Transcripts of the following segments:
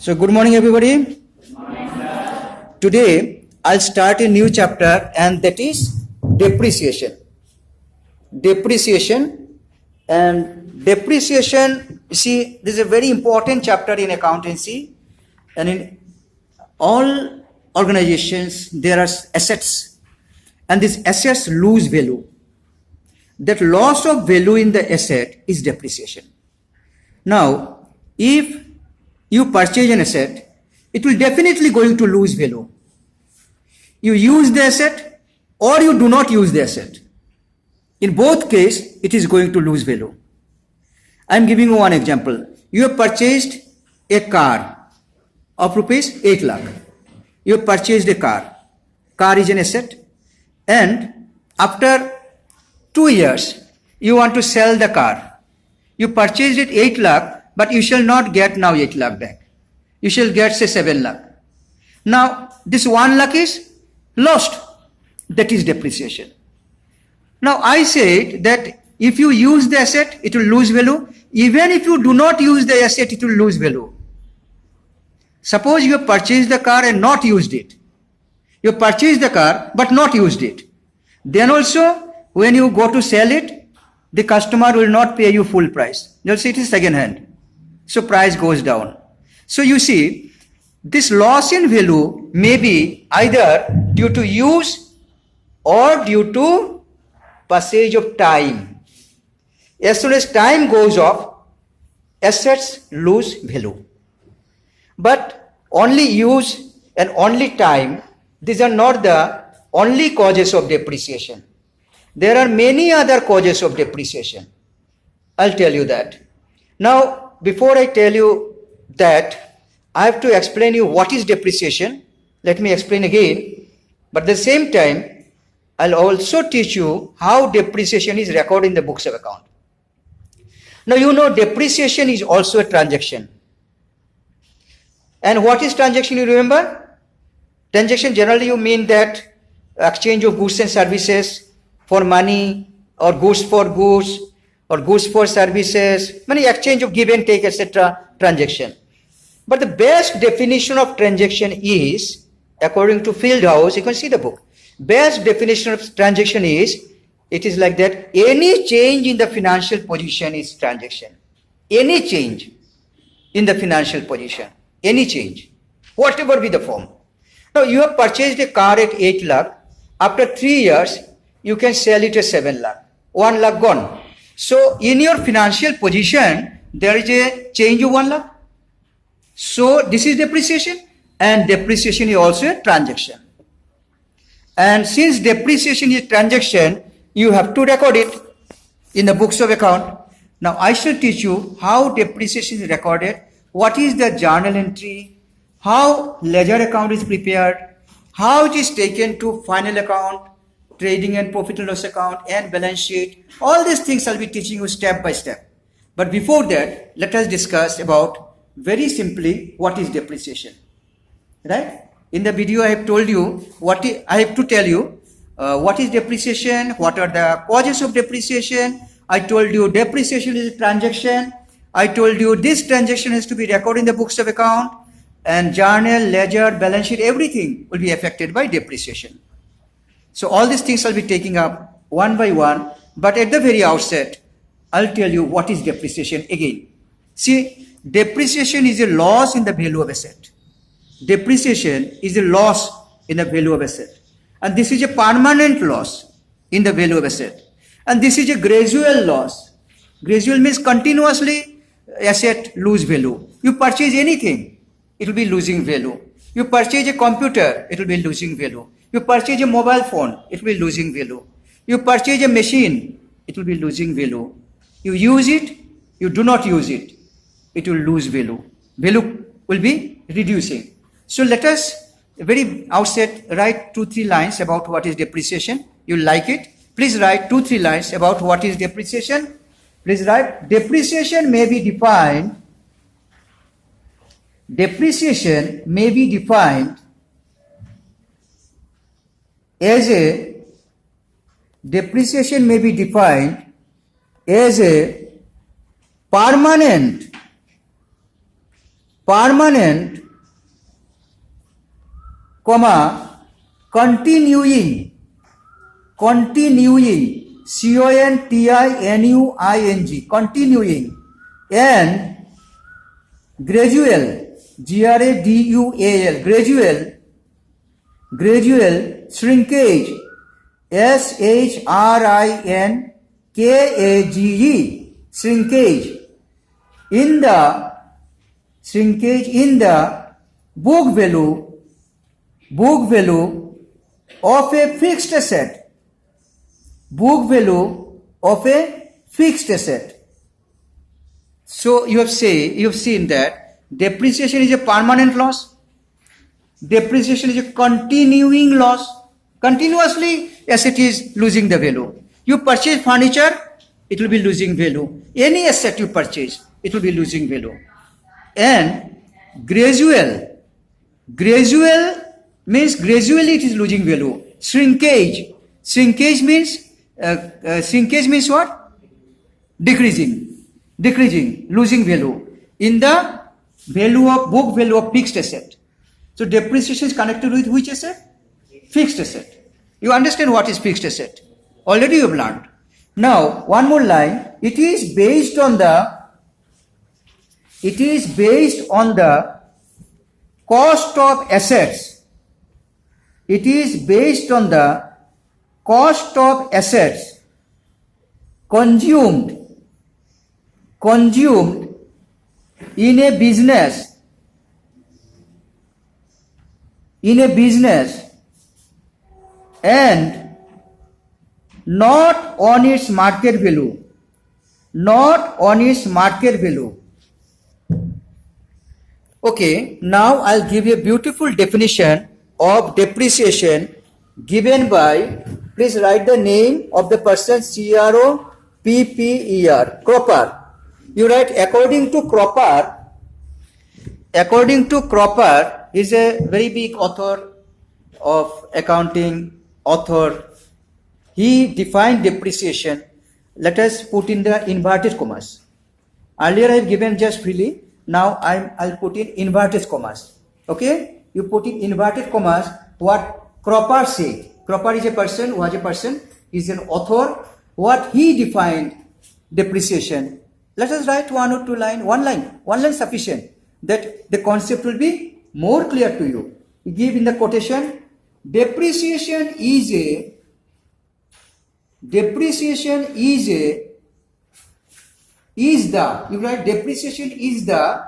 So good morning everybody. Today I'll start a new chapter and that is depreciation. Depreciation and depreciation, you see, this is a very important chapter in accountancy, and in all organizations there are assets and these assets lose value. That loss of value in the asset is depreciation. Now, if you purchase an asset, it will definitely going to lose value. You use the asset or you do not use the asset. In both cases, it is going to lose value. I am giving you one example. You have purchased a car of rupees 8 lakh. You have purchased a car. Car is an asset, and after 2 years, you want to sell the car. You purchased it 8 lakh, but you shall not get now 8 lakh back. You shall get say 7 lakh. Now, this 1 lakh is lost. That is depreciation. Now, I said that if you use the asset, it will lose value. Even if you do not use the asset, it will lose value. Suppose you have purchased the car and not used it. You purchased the car but not used it. Then also, when you go to sell it, the customer will not pay you full price. They'll say it is second hand. So price goes down. So you see, this loss in value may be either due to use or due to passage of time. As soon as time goes off, assets lose value. But only use and only time, these are not the only causes of depreciation. There are many other causes of depreciation. I'll tell you that. Now, before I tell you that, I have to explain you what is depreciation. Let me explain again. But at the same time, I'll also teach you how depreciation is recorded in the books of account. Now, you know depreciation is also a transaction. And what is transaction, you remember? Transaction generally you mean that exchange of goods and services for money, or goods for goods, or goods for services, money exchange of give and take, etc. transaction. But the best definition of transaction is, according to Fieldhouse, you can see the book. Best definition of transaction is, it is like that, any change in the financial position is transaction. Any change in the financial position, any change, whatever be the form. Now you have purchased a car at 8 lakh, after 3 years, you can sell it at 7 lakh, 1 lakh gone. So in your financial position, there is a change of 1 lakh. So this is depreciation, and depreciation is also a transaction. And since depreciation is transaction, you have to record it in the books of account. Now I shall teach you how depreciation is recorded, what is the journal entry, how ledger account is prepared, how it is taken to final account, trading and profit and loss account, and balance sheet. All these things I'll be teaching you step by step. But before that, let us discuss about very simply what is depreciation. Right? In the video I have told you I have to tell you what is depreciation, what are the causes of depreciation. I told you depreciation is a transaction. I told you this transaction has to be recorded in the books of account, and journal, ledger, balance sheet, everything will be affected by depreciation. So all these things I'll be taking up one by one, but at the very outset, I'll tell you what is depreciation again. See, depreciation is a loss in the value of asset. Depreciation is a loss in the value of asset. And this is a permanent loss in the value of asset. And this is a gradual loss. Gradual means continuously asset lose value. You purchase anything, it will be losing value. You purchase a computer, it will be losing value. You purchase a mobile phone, it will be losing value. You purchase a machine, it will be losing value. You use it, you do not use it, it will lose value. Value will be reducing. So let us, very outset, write 2-3 lines about what is depreciation. You like it? Please write 2-3 lines about what is depreciation. Please write, depreciation may be defined as a permanent permanent, comma, continuing, CONTINUING, continuing, and gradual, GRADUAL, gradual shrinkage, SHRINKAGE, shrinkage in the book value of a fixed asset, book value of a fixed asset. So you have seen that depreciation is a permanent loss, depreciation is a continuing loss. Continuously asset is losing the value. You purchase furniture, it will be losing value. Any asset you purchase, it will be losing value. And gradual means gradually it is losing value. Shrinkage means what? Decreasing, losing value in the book value of fixed asset. So depreciation is connected with which asset? Fixed asset. You understand what is fixed asset? Already you have learned. Now one more line. It is based on the cost of assets. It is based on the cost of assets consumed in a business and not on its market value. Okay, now I'll give you a beautiful definition of depreciation given by, please write the name of the person, Cropper. You write according to Cropper is a very big author of accounting, He defined depreciation. Let us put in the inverted commas. Earlier I have given just freely. Now I'll put in inverted commas. Okay? You put in inverted commas what Cropper said. Cropper is a person, is an author. What he defined depreciation. Let us write one or two line, one line sufficient. That the concept will be more clear to you. You give in the quotation, depreciation is the, you write depreciation is the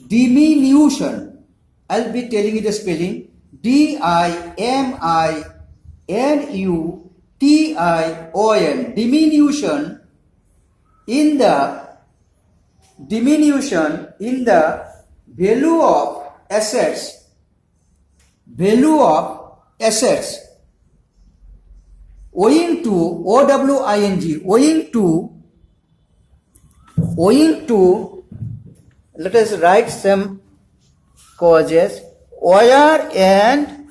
diminution. I'll be telling you the spelling, DIMINUTION, diminution in the value of assets, owing to let us write some causes, wear and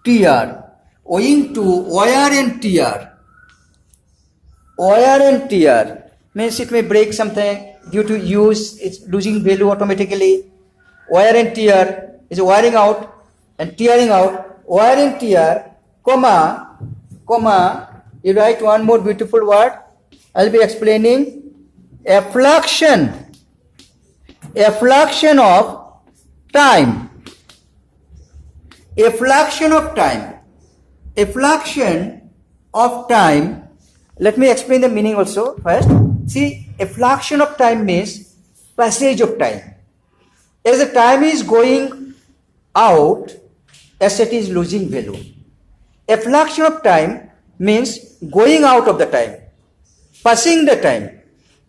tear, means it may break something due to use, it's losing value automatically. Wear and tear is wearing out and tearing out. Wear and tear, comma, you write one more beautiful word. I'll be explaining. A fraction of time. A fraction of time. Let me explain the meaning also first. See, a fraction of time means passage of time. As the time is going out, asset is losing value. A fraction of time means going out of the time, passing the time.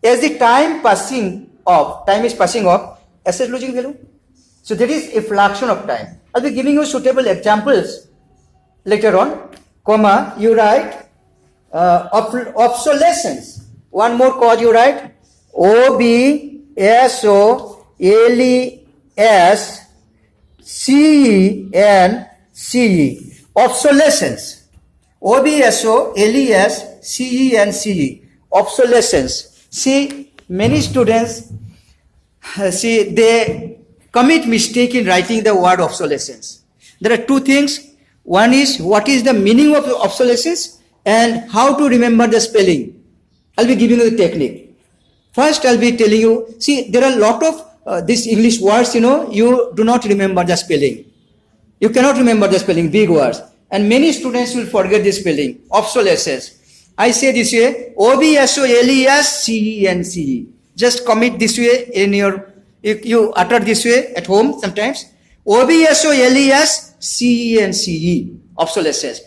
As the time is passing off, asset losing value. So that is a fraction of time. I'll be giving you suitable examples later on. Comma, you write obsolescence. One more cause you write OBSOLESCENCE. Obsolescence. OBSOLESCENCE. Obsolescence. See, many students see, they commit mistake in writing the word obsolescence. There are two things. One is what is the meaning of obsolescence and how to remember the spelling. I'll be giving you the technique. First, I'll be telling you, see, there are a lot of these English words, you do not remember the spelling. You cannot remember the spelling, big words. And many students will forget the spelling, obsolescence. I say this way, obsolescence. Just commit this way in your, you utter this way at home sometimes. obsolescence, obsolescence. obsolescence.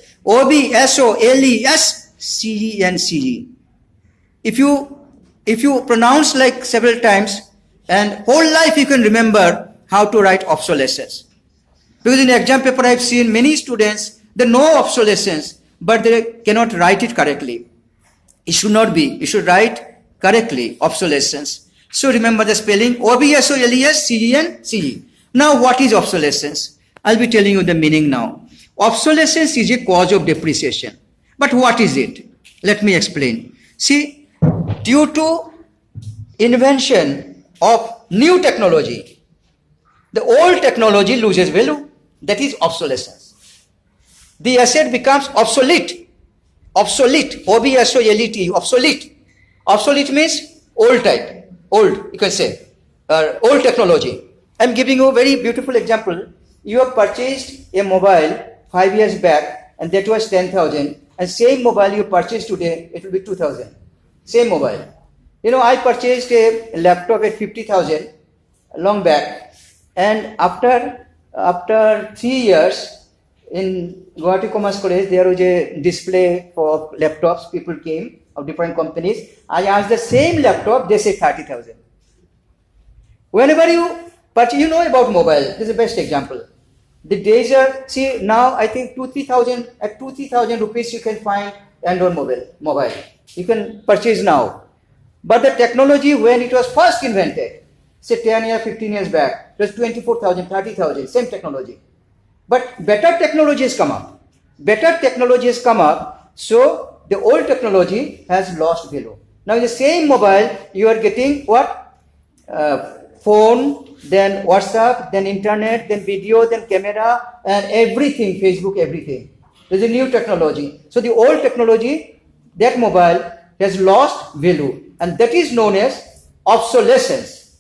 If you pronounce like several times and whole life you can remember how to write obsolescence. Because in the exam paper I've seen many students, they know obsolescence, but they cannot write it correctly. It should not be. You should write correctly, obsolescence. So remember the spelling, obsolescence. Now what is obsolescence? I'll be telling you the meaning now. Obsolescence is a cause of depreciation. But what is it? Let me explain. See, due to invention of new technology, the old technology loses value. That is obsolescence. The asset becomes obsolete. Obsolete. O-B-S-O-L-E-T. Obsolete. Obsolete means old type. Old, you can say. Old technology. I'm giving you a very beautiful example. You have purchased a mobile 5 years back and that was 10,000. And same mobile you purchase today, it will be 2,000. Same mobile. I purchased a laptop at 50,000 long back. And after 3 years, in Guwahati Commerce College, there was a display for laptops. People came of different companies. I asked the same laptop, they say 30,000. Whenever you know about mobile, this is the best example. The days are, see now I think 2,000-3,000, at 2,000-3,000 rupees you can find Android mobile. You can purchase now. But the technology when it was first invented, say 10 years, 15 years back, it was 24,000, 30,000, same technology. But better technology has come up. So the old technology has lost value. Now in the same mobile, you are getting what? Phone, then WhatsApp, then internet, then video, then camera, and everything, Facebook, everything. There's a new technology. So the old technology, that mobile has lost value. And that is known as obsolescence.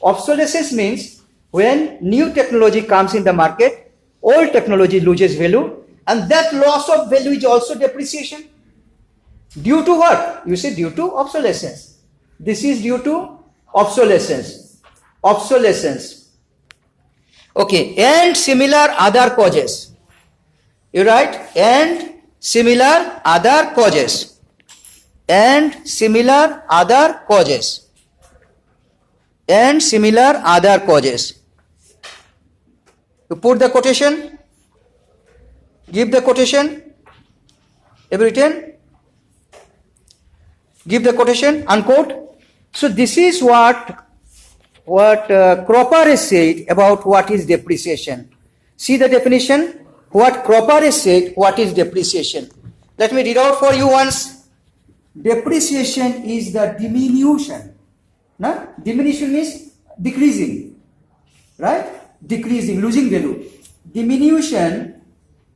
Obsolescence means when new technology comes in the market, old technology loses value, and that loss of value is also depreciation. Due to what? You say due to obsolescence. This is due to obsolescence. Okay, and similar other causes. You write, and similar other causes. You put the quotation, give the quotation, have you written? Give the quotation, unquote. So this is what Cropper has said about what is depreciation. See the definition, what Cropper has said, what is depreciation. Let me read out for you once. Depreciation is the diminution. No? Diminution means decreasing, right? Decreasing, losing value. Diminution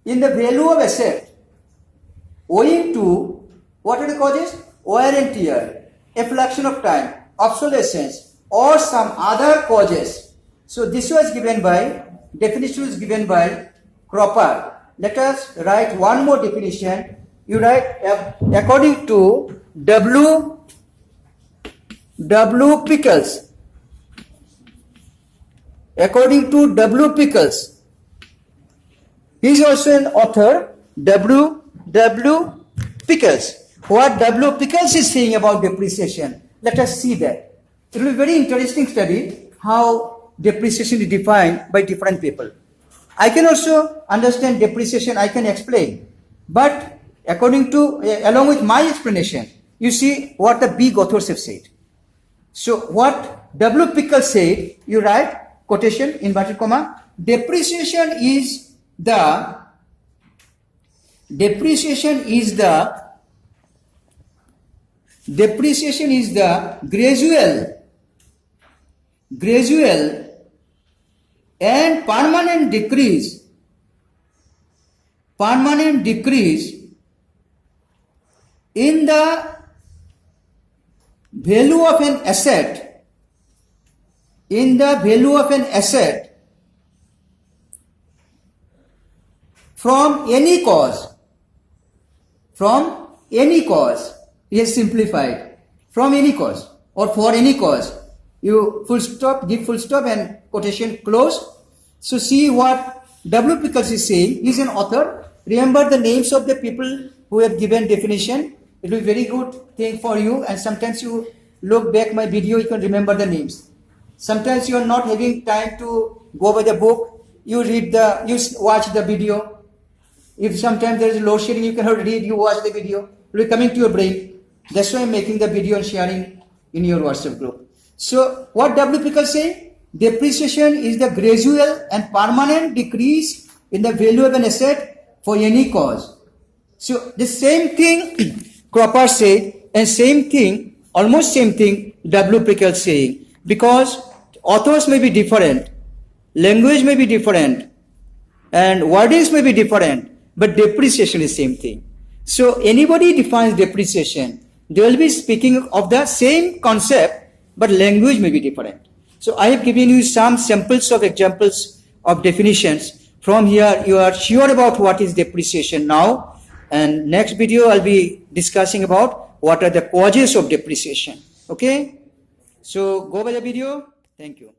in the value of asset owing to, what are the causes? Wear and tear, effluxion of time, obsolescence, or some other causes. So this was given by, definition was given by Cropper. Let us write one more definition. You write according to W. Pickles. According to W. Pickles. He is also an author. W. Pickles. What W. Pickles is saying about depreciation. Let us see that. It will be very interesting study how depreciation is defined by different people. I can also understand depreciation, I can explain. But along with my explanation, you see what the big authors have said. So what W. Pickles said, you write, quotation, inverted comma, depreciation is the depreciation is the gradual and permanent decrease in the value of an asset, from any cause. He has simplified. From any cause or for any cause. You full stop, give full stop and quotation close. So see what W. Pickles is saying. He is an author. Remember the names of the people who have given definition. It will be very good thing for you, and sometimes you look back my video, you can remember the names. Sometimes you are not having time to go by the book, you watch the video. If sometimes there is load shedding, you cannot read, you watch the video. It will be coming to your brain. That's why I'm making the video and sharing in your WhatsApp group. So what W. Pickles say? Depreciation is the gradual and permanent decrease in the value of an asset for any cause. So the same thing Cropper said, and same thing, almost same thing W. Pickles saying. Because authors may be different, language may be different, and wordings may be different, but depreciation is same thing. So anybody defines depreciation, they will be speaking of the same concept, but language may be different. So I have given you some samples of examples of definitions. From here you are sure about what is depreciation now, and next video I'll be discussing about what are the causes of depreciation. Okay, so go by the video. Thank you.